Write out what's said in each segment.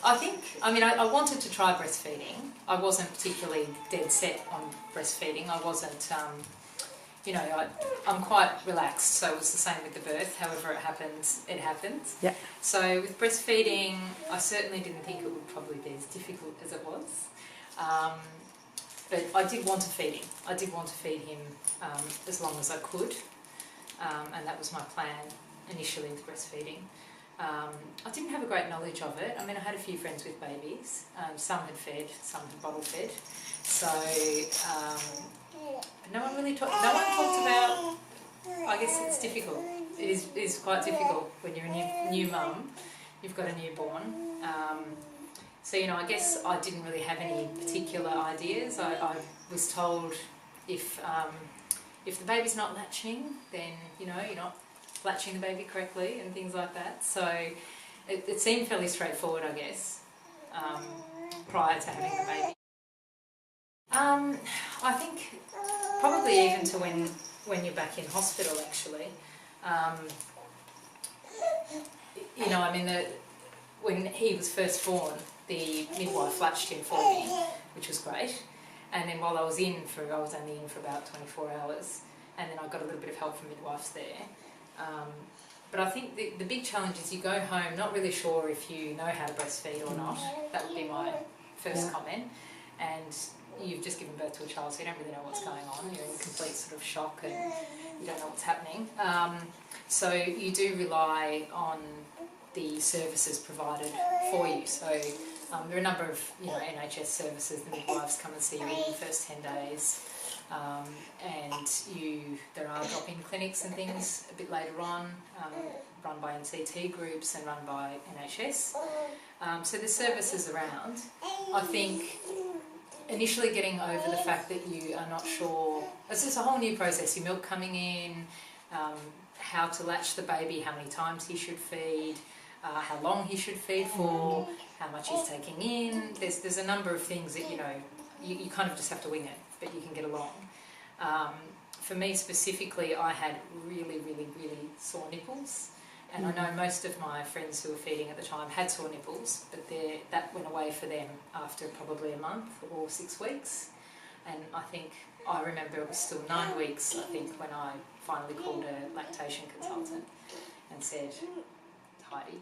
I wanted to try breastfeeding. I wasn't particularly dead set on breastfeeding. I wasn't, I'm quite relaxed, so it was the same with the birth. However it happens, it happens. Yeah. So with breastfeeding, I certainly didn't think it would probably be as difficult as it was. But I did want to feed him. I did want to feed him as long as I could, and that was my plan initially with breastfeeding. I didn't have a great knowledge of it. I mean, I had a few friends with babies. Some had fed, some had bottle fed. So no one really talked about. I guess it's difficult. It is quite difficult when you're a new mum. You've got a newborn. So I guess I didn't really have any particular ideas. I was told if the baby's not latching, then you're not latching the baby correctly and things like that. So it seemed fairly straightforward, I guess, prior to having the baby. I think probably even to when you're back in hospital, actually. When he was first born, the midwife latched him for me, which was great. And then while I was only in for about 24 hours, and then I got a little bit of help from midwives there. But I think the big challenge is you go home not really sure if you know how to breastfeed or not. That would be my first comment. And you've just given birth to a child, so you don't really know what's going on. You're in complete sort of shock and you don't know what's happening. So you do rely on the services provided for you. So there are a number of NHS services. The midwives come and see you in the first 10 days. And there are drop-in clinics and things a bit later on, run by NCT groups and run by NHS. So there's services around. I think initially getting over the fact that you are not sure, it's just a whole new process, your milk coming in, how to latch the baby, how many times he should feed, how long he should feed for, how much he's taking in. There's a number of things that you kind of just have to wing it, but you can get along. For me specifically, I had really, really, really sore nipples, and I know most of my friends who were feeding at the time had sore nipples, but that went away for them after probably a month or 6 weeks. And I remember it was still 9 weeks, I think, when I finally called a lactation consultant and said, Heidi,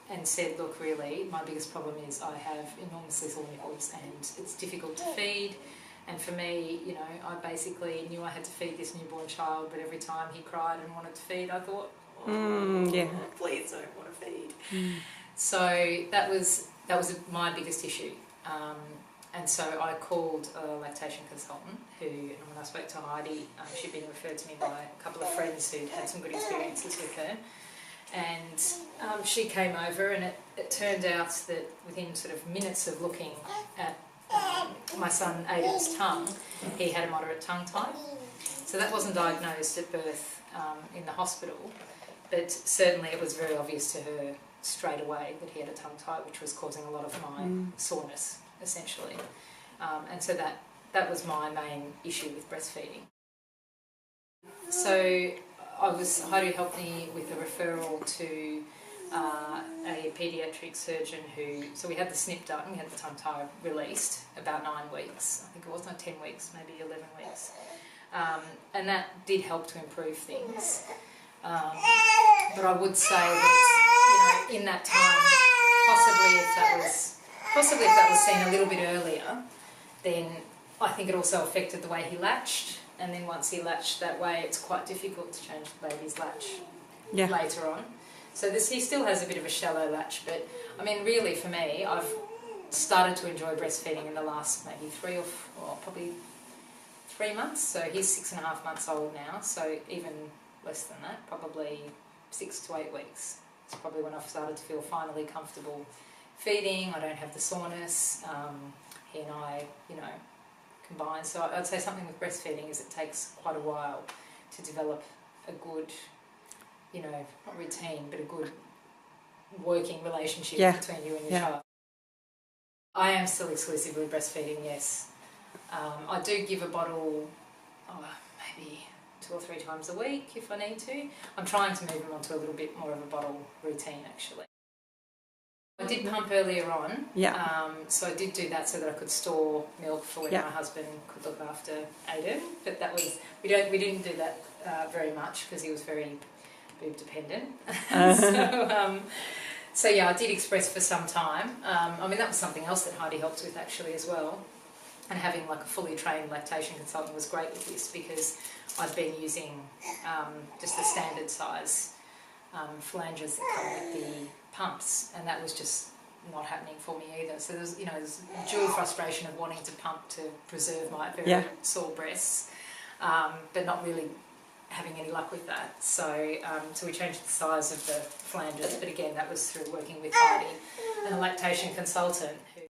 and said, look, really, my biggest problem is I have enormously sore nipples and it's difficult to feed. And for me, I basically knew I had to feed this newborn child, but every time he cried and wanted to feed, I thought, please don't want to feed. So that was my biggest issue. And so I called a lactation consultant and when I spoke to Heidi, she'd been referred to me by a couple of friends who'd had some good experiences with her. And she came over, and it turned out that within sort of minutes of looking at my son Aiden's tongue, he had a moderate tongue tie. So that wasn't diagnosed at birth in the hospital, but certainly it was very obvious to her straight away that he had a tongue tie, which was causing a lot of my soreness, essentially. And so that was my main issue with breastfeeding. So Heidi helped me with a referral to a paediatric surgeon so we had the snip done, we had the tongue tie released about 9 weeks. I think it was not 10 weeks, maybe 11 weeks. And that did help to improve things. But I would say that, in that time, possibly if that was seen a little bit earlier, then I think it also affected the way he latched. And then once he latched that way, it's quite difficult to change the baby's latch later on. So he still has a bit of a shallow latch, but I mean, really for me, I've started to enjoy breastfeeding in the last maybe probably 3 months. So he's 6.5 months old now, so even less than that, probably 6 to 8 weeks. It's probably when I've started to feel finally comfortable feeding. I don't have the soreness. He and I, combined. So I'd say something with breastfeeding is it takes quite a while to develop a good, not routine, but a good working relationship between you and your child. I am still exclusively breastfeeding, yes. I do give a bottle maybe 2 or 3 times a week if I need to. I'm trying to move him onto a little bit more of a bottle routine, actually. I did pump earlier on, so I did do that so that I could store milk for when my husband could look after Aiden. But that was we didn't do that very much because he was very boob dependent. So yeah, I did express for some time. I mean, that was something else that Heidi helped with actually as well. And having like a fully trained lactation consultant was great with this because I'd been using just the standard size flanges that come with the pumps, and that was just not happening for me either. So there's dual frustration of wanting to pump to preserve my very sore breasts, but not really having any luck with that. So so we changed the size of the flanges, but again that was through working with Heidi and a lactation consultant